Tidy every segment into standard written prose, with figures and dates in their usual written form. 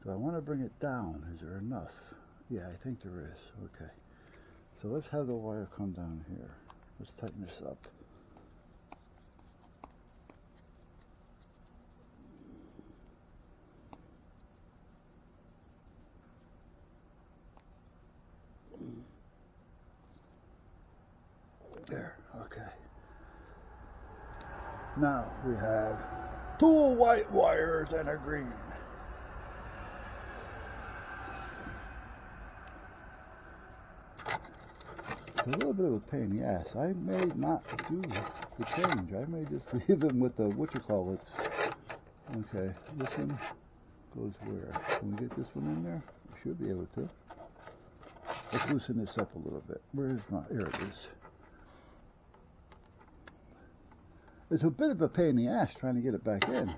Do I want to bring it down? Is there enough? Yeah, I think there is. Okay. So let's have the wire come down here. Let's tighten this up. There, okay. Now we have 2 white wires and a green. It's a little bit of a pain in the ass. I may not do the change. I may just leave them with the whatchamacallits. Okay, this one goes where? Can we get this one in there? We should be able to. Let's loosen this up a little bit. Where is my, here it is. It's a bit of a pain in the ass trying to get it back in.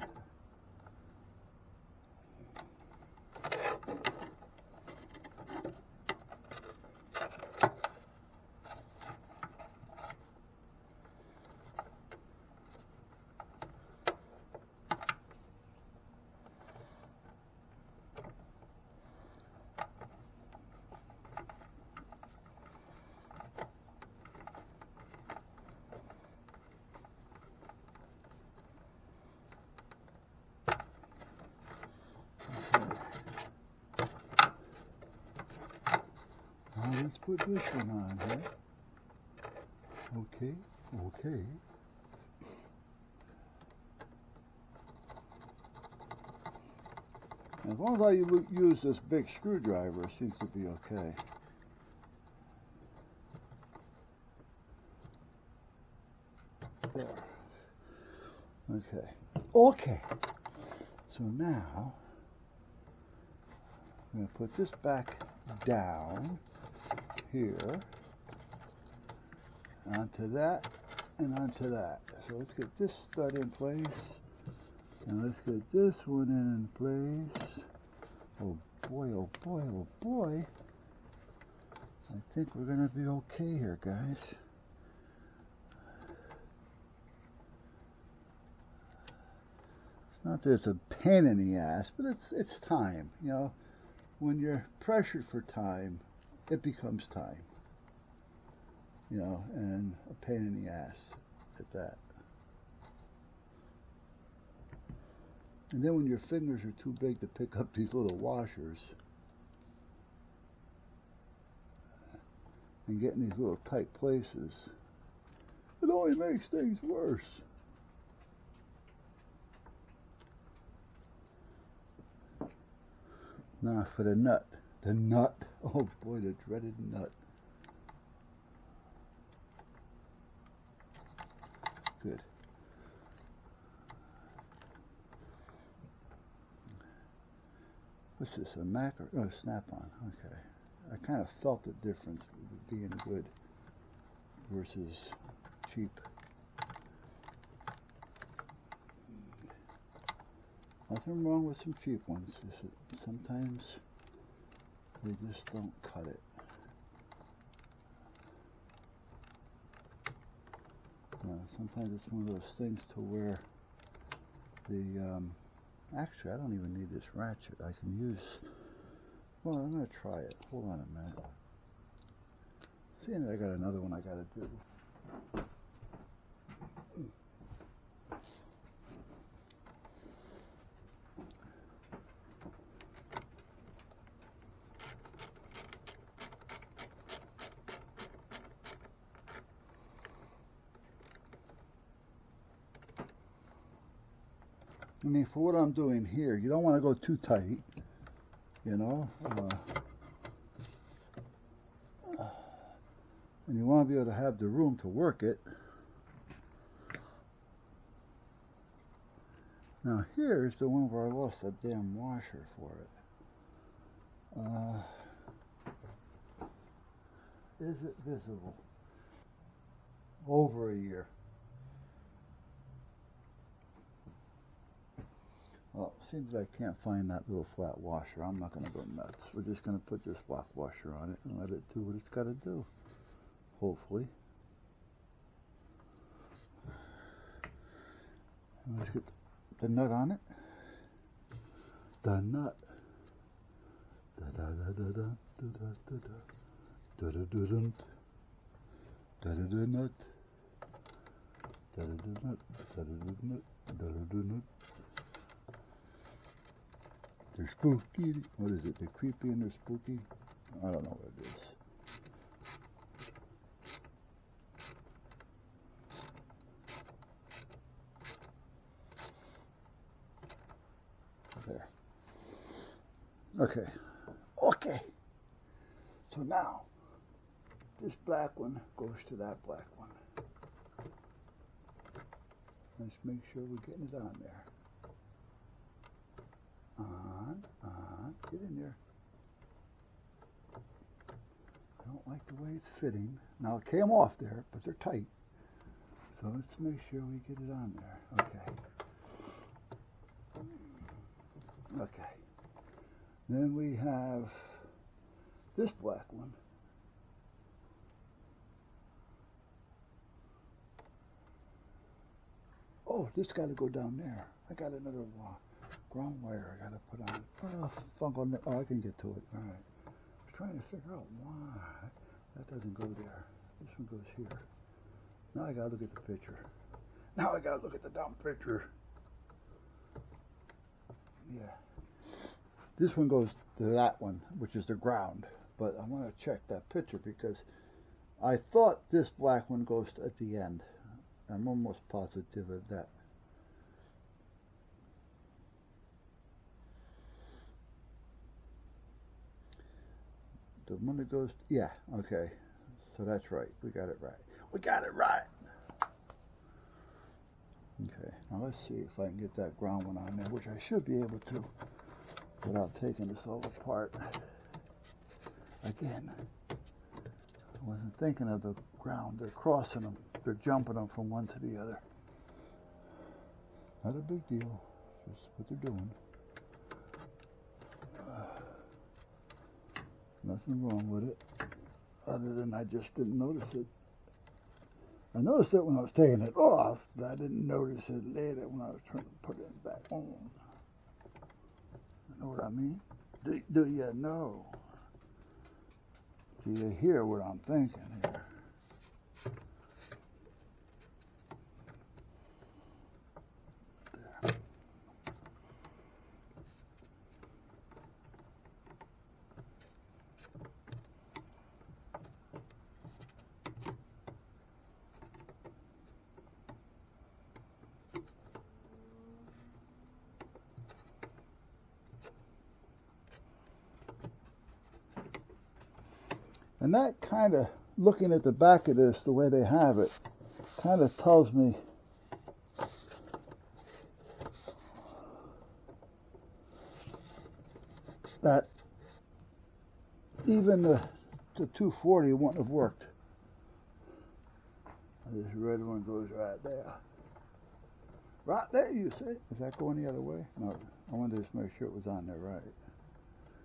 Now let's put this one on here. Okay, okay. As long as I use this big screwdriver, it seems to be okay. There. Okay. Okay. So now I'm going to put this back down here, onto that, and onto that. So let's get this stud in place, and let's get this one in place. Oh boy, oh boy, oh boy. I think we're going to be okay here, guys. It's not that it's a pain in the ass, but it's time, you know. When you're pressured for time, it becomes time, you know, and a pain in the ass at that. And then when your fingers are too big to pick up these little washers and get in these little tight places, it only makes things worse. Now for the nut. The nut. Oh boy, the dreaded nut. Good. What's this, a Mac or oh, Snap-on? Okay. I kind of felt the difference with being good versus cheap. Nothing wrong with some cheap ones. Sometimes they just don't cut it. Sometimes it's one of those things to where the actually I don't even need this ratchet. I can use, well, I'm going to try it. Hold on a minute. Seeing that I got another one I got to do. I mean, for what I'm doing here, you don't want to go too tight, you know. And you want to be able to have the room to work it. Now here's the one where I lost a damn washer for it. Is it visible? Over a year. Well, it seems I can't find that little flat washer. I'm not going to go nuts. We're just going to put this lock washer on it and let it do what it's got to do. Hopefully. And let's get the nut on it. The nut. Da da da da da da da da da da da da da da da da nut da da da nut da da da nut da da da nut. They're spooky. What is it? They're creepy and they're spooky. I don't know what it is. There. Okay. Okay. So now, this black one goes to that black one. Let's make sure we're getting it on there. On, get in there. I don't like the way it's fitting. Now it came off there, but they're tight. So let's make sure we get it on there. Okay. Okay. Then we have this black one. Oh, this got to go down there. I got another ground wire I got to put on. Oh, I can get to it. All right. I was trying to figure out why that doesn't go there. This one goes here. Now I got to look at the picture. Now I got to look at the damn picture. Yeah. This one goes to that one, which is the ground. But I want to check that picture because I thought this black one goes at the end. I'm almost positive of that. The one that goes, yeah, okay. So that's right. We got it right. We got it right. Okay, now let's see if I can get that ground one on there, which I should be able to without taking this all apart. Again, I wasn't thinking of the ground. They're crossing them. They're jumping them from one to the other. Not a big deal. Just what they're doing. Nothing wrong with it, other than I just didn't notice it. I noticed it when I was taking it off, but I didn't notice it later when I was trying to put it back on. You know what I mean? Do you know? Do you hear what I'm thinking here? There. And that kind of, looking at the back of this, the way they have it, kind of tells me that even the 240 wouldn't have worked. This red one goes right there. Right there, you see? Is that going the other way? No, I wanted to just make sure it was on there right.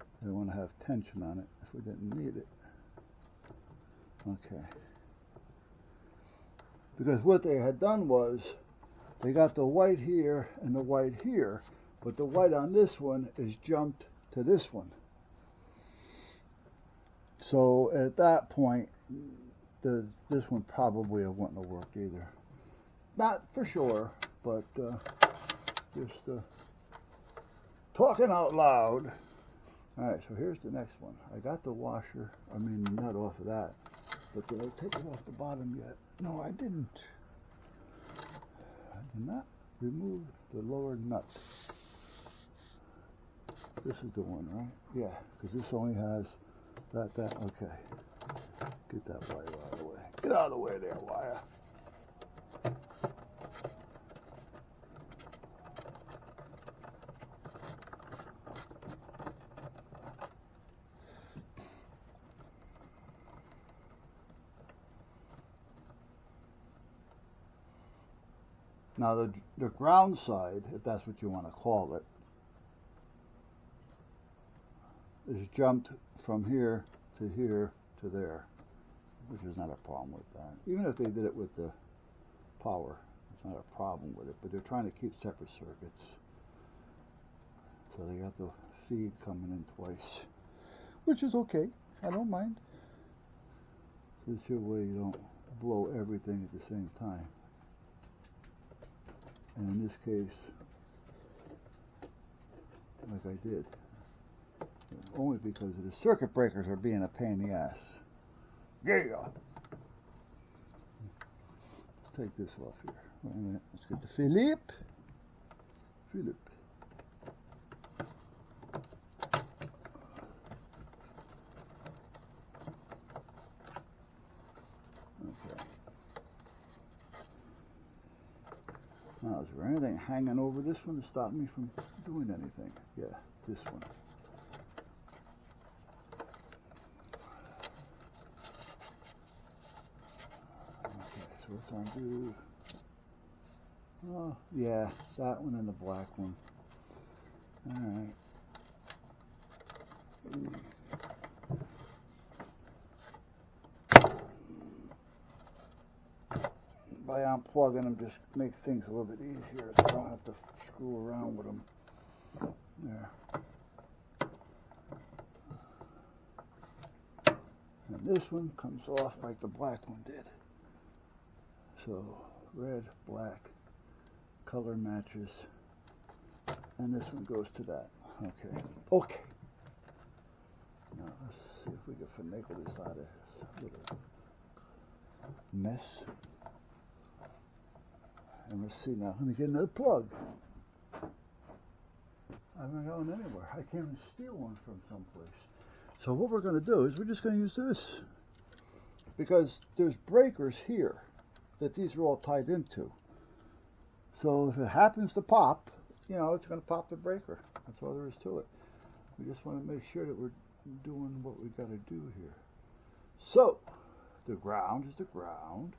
I didn't want to have tension on it if we didn't need it. Okay. Because what they had done was, they got the white here and the white here, but the white on this one is jumped to this one. So at that point, this one probably wouldn't have worked either. Not for sure, but just talking out loud. All right, so here's the next one. I got the washer, nut off of that. But did I take it off the bottom yet? No, I didn't. I did not remove the lower nuts. This is the one, right? Yeah, because this only has that. Okay. Get that wire out of the way. Get out of the way there, wire. Now the ground side, if that's what you want to call it, is jumped from here to there, which is not a problem with that. Even if they did it with the power, it's not a problem with it, but they're trying to keep separate circuits. So they got the feed coming in twice. which is okay. I don't mind. This your way you don't blow everything at the same time. And in this case, like I did, only because the circuit breakers are being a pain in the ass. Yeah. Let's take this off here. Wait a minute. Let's get to Philippe. Philippe. Okay. Now, is there anything hanging over this one to stop me from doing anything? Yeah, this one. Okay, so let's undo. Oh, yeah, that one and the black one. Alright. By unplugging them just makes things a little bit easier, so I don't have to screw around with them. There. And this one comes off like the black one did. So, red, black, color matches. And this one goes to that. Okay. Okay. Now let's see if we can finagle this out of this little mess. And let's see now. Let me get another plug. I haven't gone anywhere. I can't even steal one from someplace. So what we're going to do is we're just going to use this. Because there's breakers here that these are all tied into. So if it happens to pop, you know, it's going to pop the breaker. That's all there is to it. We just want to make sure that we're doing what we got to do here. So, the ground is the ground.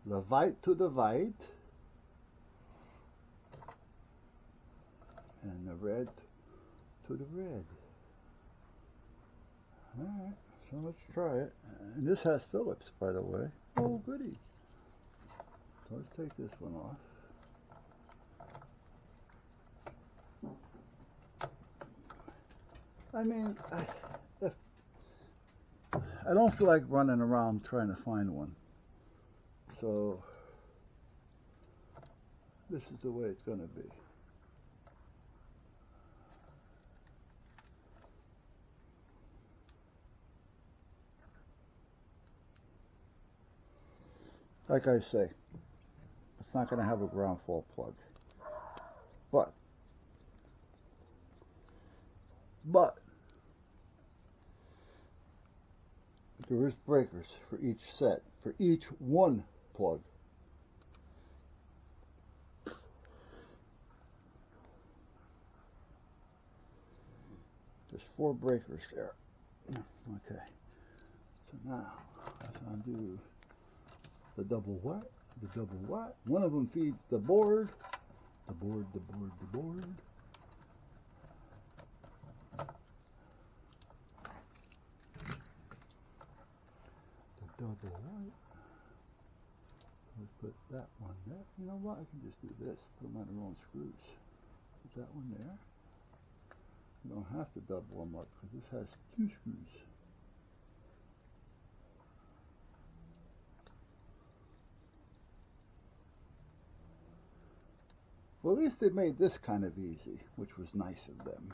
The white to the white. And the red to the red. Alright, so let's try it. And this has Phillips, by the way. Oh, goody. So let's take this one off. I mean, I don't feel like running around trying to find one. So, this is the way it's going to be. Like I say, it's not going to have a ground fault plug. But there is breakers for each set, for each one plug. There's 4 breakers there. Okay. So now let's undo the double what? The double what? One of them feeds the board. The board. Double white. Let's put that one there. You know what? I can just do this. Put them on their own screws. Put that one there. You don't have to double them up because this has 2 screws. Well, at least they made this kind of easy, which was nice of them.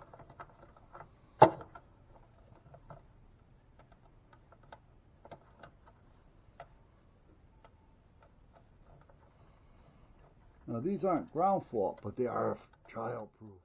Now these aren't ground fault, but they are child proof.